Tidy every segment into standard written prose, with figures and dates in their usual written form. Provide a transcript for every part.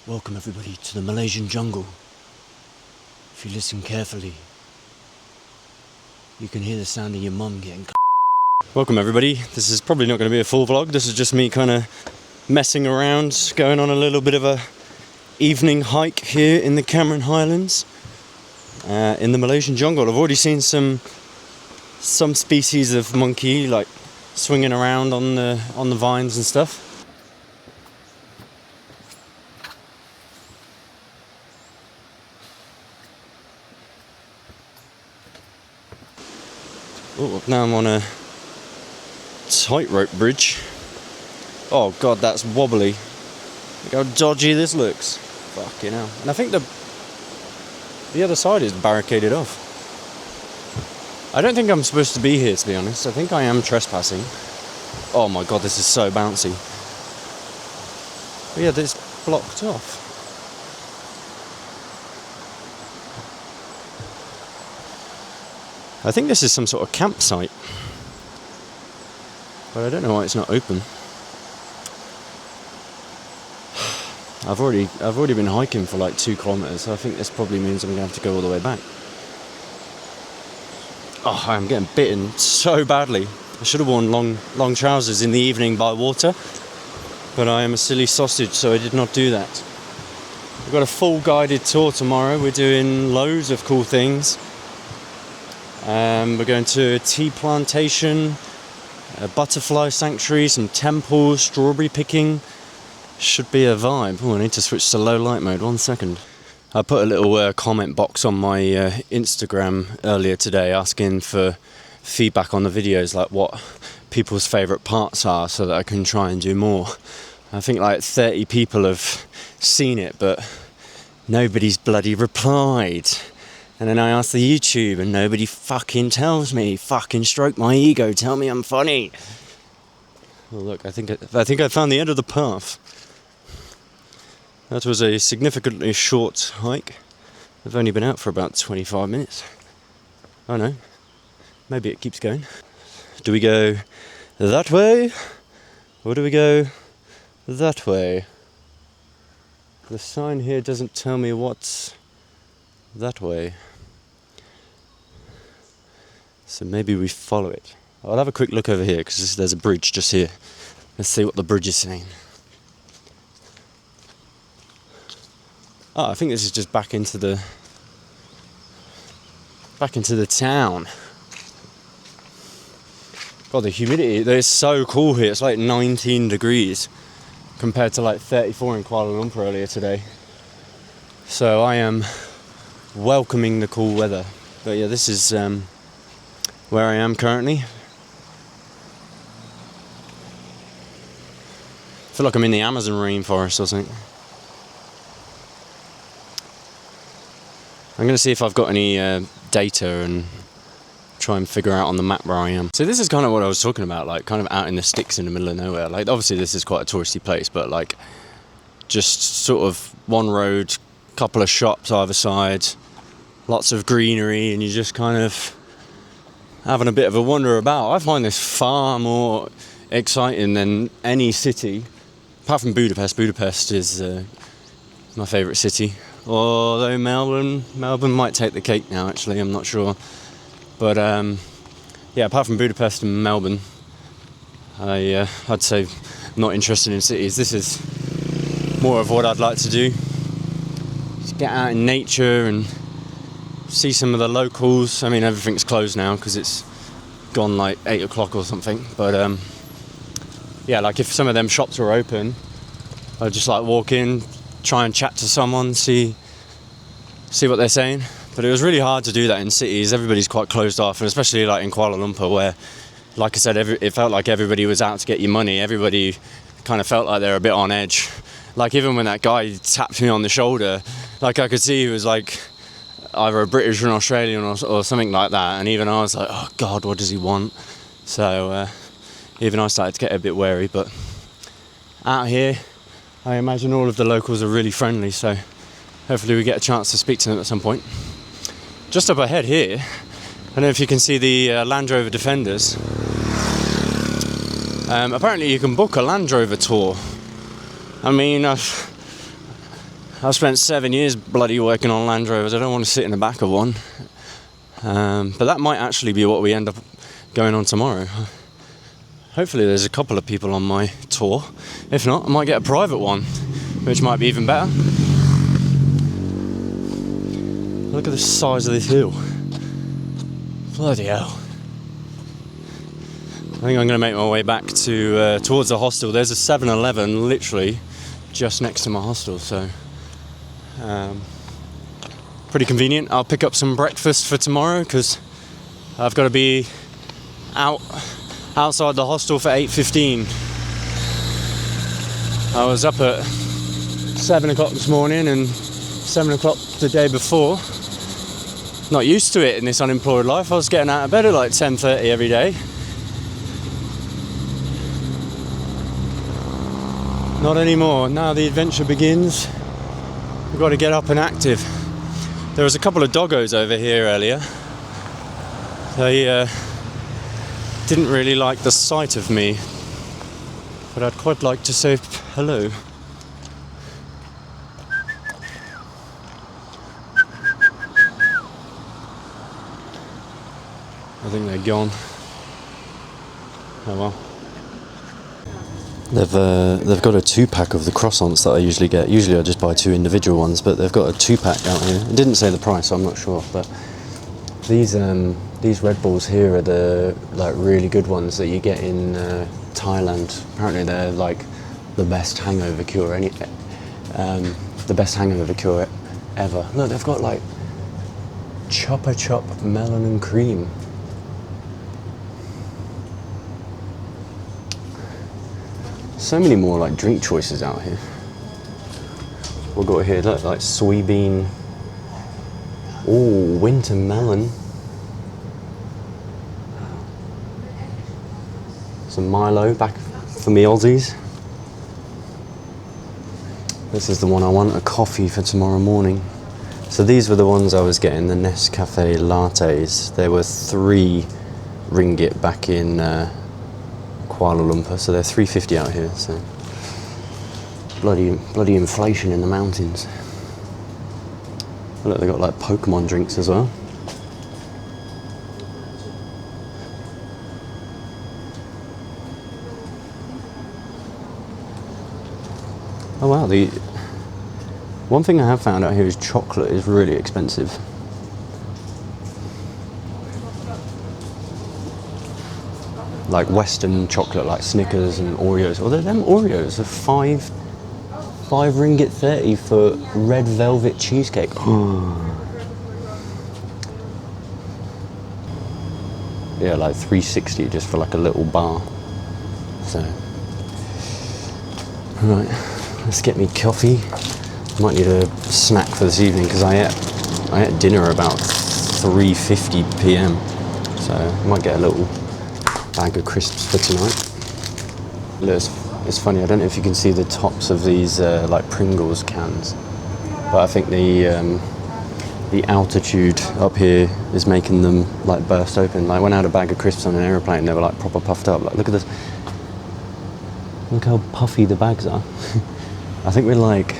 Welcome everybody to the Malaysian jungle. If you listen carefully, you can hear the sound of your mum getting Welcome everybody. This is probably not going to be a full vlog. This is just me kind of messing around, going on a little bit of a evening hike here in the Cameron Highlands, in the Malaysian jungle. I've already seen some species of monkey like swinging around on the vines and stuff. Oh, now I'm on a tightrope bridge. Oh god, that's wobbly. Look how dodgy this looks. Fucking hell. And I think the other side is barricaded off. I don't think I'm supposed to be here, to be honest. I think I am trespassing. Oh my god, this is so bouncy. But yeah, this blocked off. I think this is some sort of campsite, but I don't know why it's not open. I've already been hiking for like 2 kilometers, so I think this probably means I'm gonna have to go all the way back. Oh, I'm getting bitten so badly. I should have worn long trousers in the evening by water, but I am a silly sausage, so I did not do that. We've got a full guided tour tomorrow. We're doing loads of cool things. We're going to a tea plantation, a butterfly sanctuary, some temples, strawberry picking. Should be a vibe. Oh, I need to switch to low light mode. 1 second. I put a little comment box on my Instagram earlier today asking for feedback on the videos, like what people's favourite parts are, so that I can try and do more. I think like 30 people have seen it, but nobody's bloody replied. And then I asked the YouTube and nobody fucking tells me. Fucking stroke my ego, tell me I'm funny. Well, look, I think I found the end of the path. That was a significantly short hike. I've only been out for about 25 minutes. Oh no, maybe it keeps going. Do we go that way? Or do we go that way? The sign here doesn't tell me what's that way. So maybe we follow it. I'll have a quick look over here because there's a bridge just here. Let's see what the bridge is saying. Oh, I think this is just back into the town. God, the humidity, it's so cool here. It's like 19 degrees compared to like 34 in Kuala Lumpur earlier today. So I am welcoming the cool weather. But yeah, this is where I am currently. I feel like I'm in the Amazon rainforest or something. I'm going to see if I've got any data and try and figure out on the map where I am. So this is kind of what I was talking about, like kind of out in the sticks in the middle of nowhere. Like obviously this is quite a touristy place, but like just sort of one road, couple of shops either side, lots of greenery, and you're just kind of having a bit of a wander about. I find this far more exciting than any city, apart from Budapest. Budapest is my favourite city. Although Melbourne might take the cake now, actually, I'm not sure. But yeah, apart from Budapest and Melbourne, I'd say I'm not interested in cities. This is more of what I'd like to do. Just get out in nature and see some of the locals. I mean, everything's closed now because it's gone like 8 o'clock or something. But yeah, like if some of them shops were open, I'd just like walk in, try and chat to someone, see what they're saying. But it was really hard to do that in cities. Everybody's quite closed off, and especially like in Kuala Lumpur, where, like I said, it felt like everybody was out to get your money. Everybody kind of felt like they were a bit on edge. Like even when that guy tapped me on the shoulder, like I could see he was like either a British or an Australian or something like that, and even I was like, oh god, what does he want? So even I started to get a bit wary. But out here, I imagine all of the locals are really friendly, so hopefully we get a chance to speak to them at some point. Just up ahead here, I don't know if you can see the Land Rover Defenders. Apparently you can book a Land Rover tour. I mean, I've spent 7 years bloody working on Land Rovers. I don't want to sit in the back of one. But that might actually be what we end up going on tomorrow. Hopefully there's a couple of people on my tour. If not, I might get a private one, which might be even better. Look at the size of this hill. Bloody hell. I think I'm going to make my way back to towards the hostel. There's a 7-Eleven literally just next to my hostel, so pretty convenient. I'll pick up some breakfast for tomorrow because I've got to be outside the hostel for 8:15. I was up at 7 o'clock this morning and 7 o'clock the day before. Not used to it in this unemployed life. I was getting out of bed at like 10:30 every day. Not anymore. Now the adventure begins. We've got to get up and active. There was a couple of doggos over here earlier. They didn't really like the sight of me, but I'd quite like to say hello. I think they're gone. Oh well. They've got a 2-pack of the croissants that I usually get. Usually I just buy 2 individual ones, but they've got a 2-pack out here. It didn't say the price, so I'm not sure. But these Red Bulls here are the like really good ones that you get in Thailand. Apparently they're like the best hangover cure. The best hangover cure ever. Look, they've got like Chopper Chop melon and cream. So many more like drink choices out here. We've got here like soybean. Oh, winter melon. Some Milo back for me Aussies. This is the one I want, a coffee for tomorrow morning. So these were the ones I was getting, the Nescafe lattes. They were 3 ringgit back in Kuala Lumpur, so they're 3.50 out here. So bloody inflation in the mountains. Look, they got like Pokemon drinks as well. Oh wow, the one thing I have found out here is chocolate is really expensive. Like Western chocolate, like Snickers and Oreos. Although them Oreos are 5 ringgit 30 for red velvet cheesecake. Yeah, like 3.60 just for like a little bar. So, right, let's get me coffee. Might need a snack for this evening because I ate dinner about 3:50 p.m. So I might get a little bag of crisps for tonight. Look, it's funny, I don't know if you can see the tops of these like Pringles cans, but I think the altitude up here is making them like burst open. Like when I had a bag of crisps on an aeroplane, they were like proper puffed up. Like look at this, look how puffy the bags are. I think we're like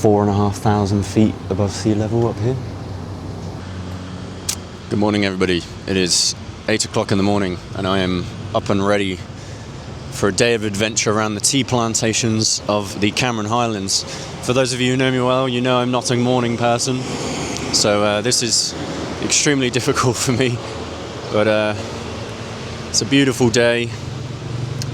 4,500 feet above sea level up here. Good morning everybody, it is 8 o'clock in the morning and I am up and ready for a day of adventure around the tea plantations of the Cameron Highlands. For those of you who know me well, you know I'm not a morning person, so this is extremely difficult for me, but it's a beautiful day.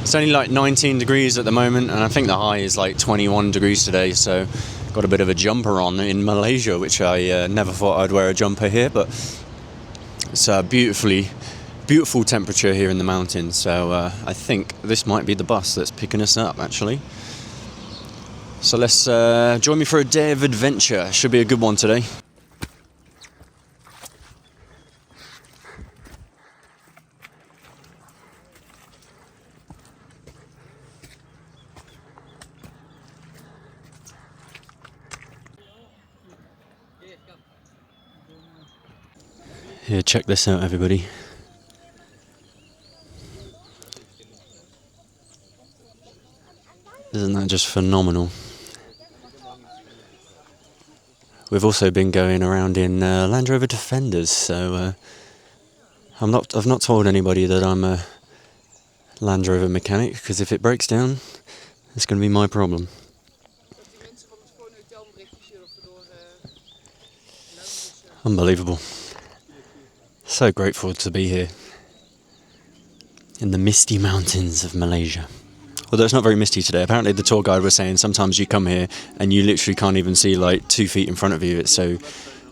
It's only like 19 degrees at the moment and I think the high is like 21 degrees today, so got a bit of a jumper on in Malaysia, which I never thought I'd wear a jumper here, but it's a beautiful temperature here in the mountains, so I think this might be the bus that's picking us up actually. So let's join me for a day of adventure. Should be a good one today. Here, check this out everybody. Isn't that just phenomenal? we've also been going around in Land Rover Defenders, so I've not told anybody that I'm a Land Rover mechanic, because if it breaks down, it's going to be my problem. Unbelievable. So grateful to be here in the misty mountains of Malaysia. Although it's not very misty today. Apparently the tour guide was saying sometimes you come here and you literally can't even see like 2 feet in front of you. It's so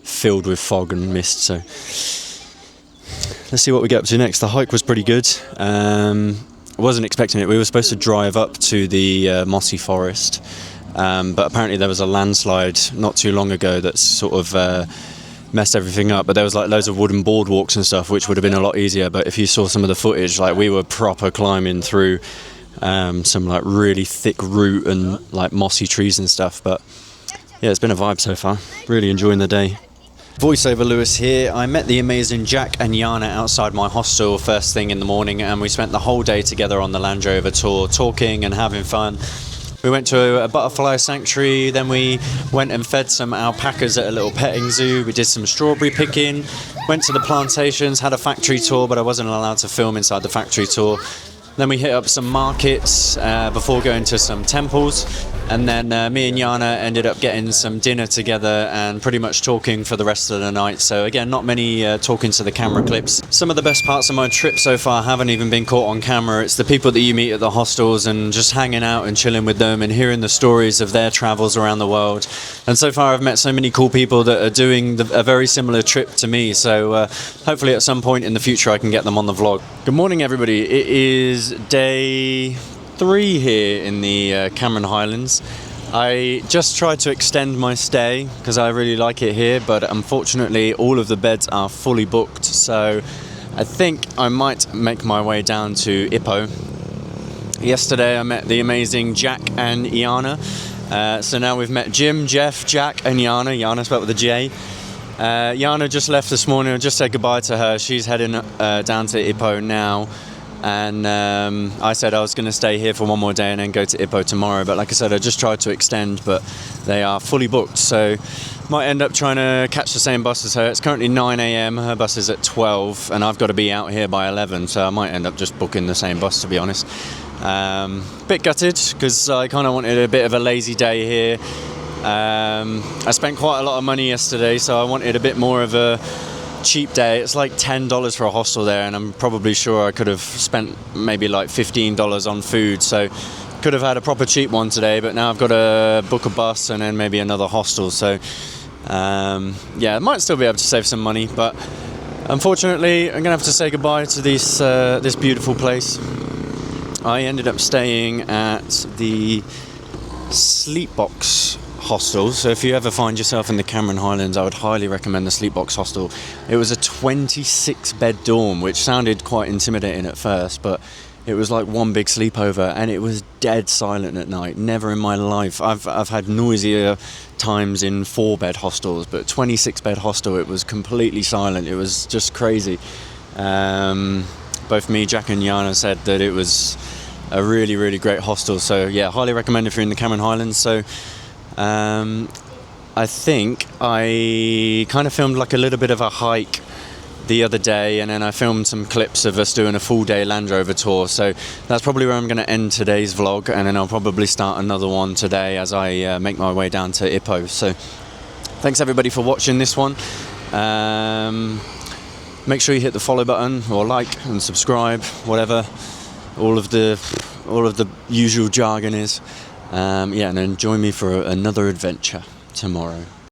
filled with fog and mist. So let's see what we get up to next. The hike was pretty good. I wasn't expecting it. We were supposed to drive up to the mossy forest, but apparently there was a landslide not too long ago that's sort of messed everything up. But there was like loads of wooden boardwalks and stuff, which would have been a lot easier. But if you saw some of the footage, like we were proper climbing through some like really thick root and like mossy trees and stuff. But yeah, it's been a vibe so far. Really enjoying the day. Voiceover Lewis here. I met the amazing Jack and Yana outside my hostel first thing in the morning, and we spent the whole day together on the Land Rover tour, talking and having fun. We went to a butterfly sanctuary, then we went and fed some alpacas at a little petting zoo. We did some strawberry picking, went to the plantations, had a factory tour, but I wasn't allowed to film inside the factory tour. Then we hit up some markets before going to some temples, and then me and Yana ended up getting some dinner together and pretty much talking for the rest of the night. So again, not many talking to the camera clips. Some of the best parts of my trip so far haven't even been caught on camera. It's the people that you meet at the hostels and just hanging out and chilling with them and hearing the stories of their travels around the world. And so far I've met so many cool people that are doing a very similar trip to me, so hopefully at some point in the future I can get them on the vlog. Good morning everybody. It is day 3 here in the Cameron Highlands. I just tried to extend my stay because I really like it here, but unfortunately all of the beds are fully booked, so I think I might make my way down to Ipoh. Yesterday I met the amazing Jack and Yana, so now we've met Jim, Jeff, Jack and Yana. Yana spelled with a J. Yana just left this morning. I just said goodbye to her. She's heading down to Ipoh now. And I said I was going to stay here for one more day and then go to Ipoh tomorrow, but like I said, I just tried to extend, but they are fully booked, so might end up trying to catch the same bus as her. It's currently 9 a.m, her bus is at 12, and I've got to be out here by 11, so I might end up just booking the same bus, to be honest. Bit gutted, because I kind of wanted a bit of a lazy day here. I spent quite a lot of money yesterday, so I wanted a bit more of a cheap day. It's like $10 for a hostel there, and I'm probably sure I could have spent maybe like $15 on food, so could have had a proper cheap one today, but now I've got to book a bus and then maybe another hostel, so yeah, I might still be able to save some money, but unfortunately I'm gonna have to say goodbye to this beautiful place. I ended up staying at the Sleepbox hostel, so if you ever find yourself in the Cameron Highlands, I would highly recommend the Sleepbox hostel. It was a 26 bed dorm, which sounded quite intimidating at first, but it was like one big sleepover, and it was dead silent at night. Never in my life. I've had noisier times in 4 bed hostels, but 26 bed hostel, it was completely silent. It was just crazy. Both me, Jack and Yana said that it was a really, really great hostel, so yeah, highly recommend if you're in the Cameron Highlands. So I think I kind of filmed like a little bit of a hike the other day, and then I filmed some clips of us doing a full day Land Rover tour, so that's probably where I'm going to end today's vlog, and then I'll probably start another one today as I make my way down to Ipoh. So thanks everybody for watching this one. Make sure you hit the follow button or like and subscribe, whatever all of the usual jargon is. Yeah, and then join me for another adventure tomorrow.